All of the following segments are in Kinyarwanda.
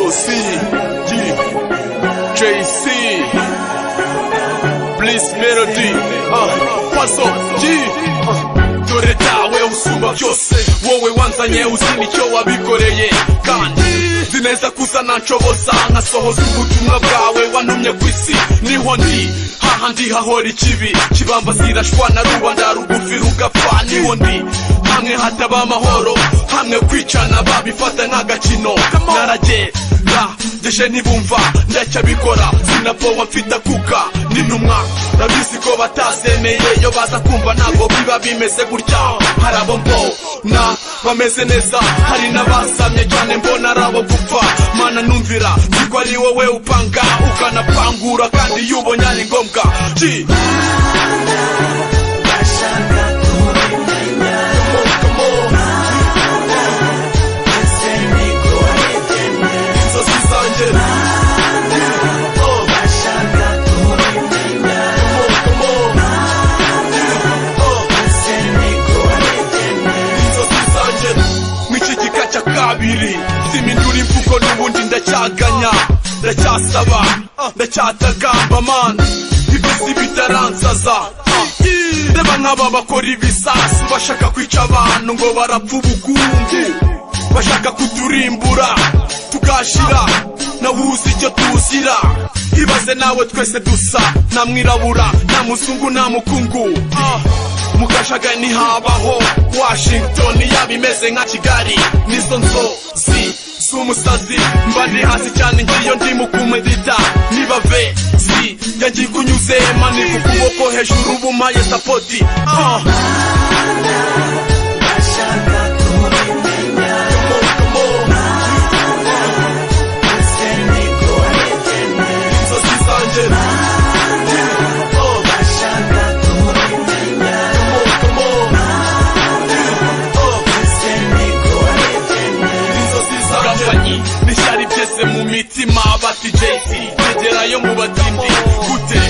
inzozi JC Bliss Melody Paso dore dawe usumba byose wowe wanzanye uzini icyo wabikoreye kandi nzi neza kuzana nshoboza nkasohoza ubutumwa bwawe wantumye ku isi niho ndi hahandi hahora ikibi kibamba zirashwana rubanda rugufi rugapfa niho ndi hamwe hataba amahoro hamwe kwicana babifata nk'agakino naragera ndeje ntibumva ndacyabikora sinapowa mfite akuka n'intumwa nabizi ko batazemeye yo baza kumva ntago biba bimeze gutya hari abo mbona bameze neza hari n'abasamye cyane mbona ari abo gupfa mana numvira nziko ari wowe upanga ukanapangura kandi iyo ubonye ari ngombwa kabiri simindura imvugo n'ubundi ndacyaganya ndacyasaba ndacyatagamba man ibisi bitaransaza reba nk'aba bakora ibisasu bashaka kwica abantu ngo barapfa ubukungu bashaka kuturimbura tugashira nawuzi icyo tuzira ibaze nawe twese dusa nta mwirabura nta muzungu nta mukungu mukashaga ntihabaho Washington yabimeze nka Kigali nizo nzozi z'umusazi mba ndi hasi cyane ngiyo ndi mu kumedita niba vesi yagiye kunyuze mani ku kuboko hejuru bumaye sapoti nishari byese mu mitima bati JC tegerayo mu batindi gute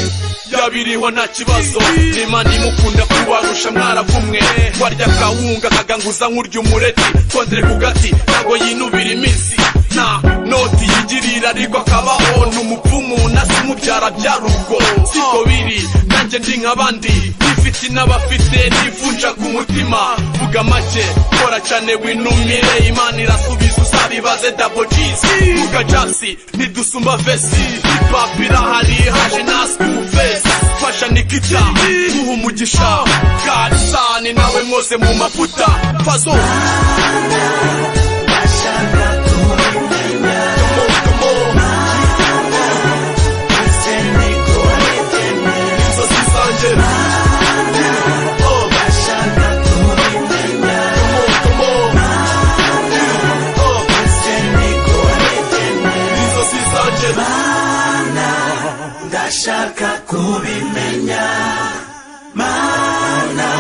yabiriho nta kibazo n'Imana imukunda kubarusha mwaravumwe warya kawunga kaganguza nk'urya umureti kondere ku gati ntago yinubira iminsi na noti yigirira ariko akabaho n'umupfumu nasi mubyara byarugo siko biri nanjye ndi nk'abandi nifite n'abafite nivunja ku mutima vuga make kora cyane winumire Imana irasubiza uzabibaze double G's vuga jasi nidusumba vesi hip-hop irahari haje na school face fasha nikita muha umugisha karisani nawe mwoze mu mavuta fazo ndashaka kubimenya mana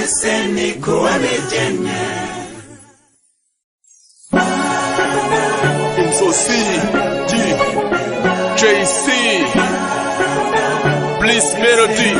ese niko wabigennye inzozi JC Bliss Melody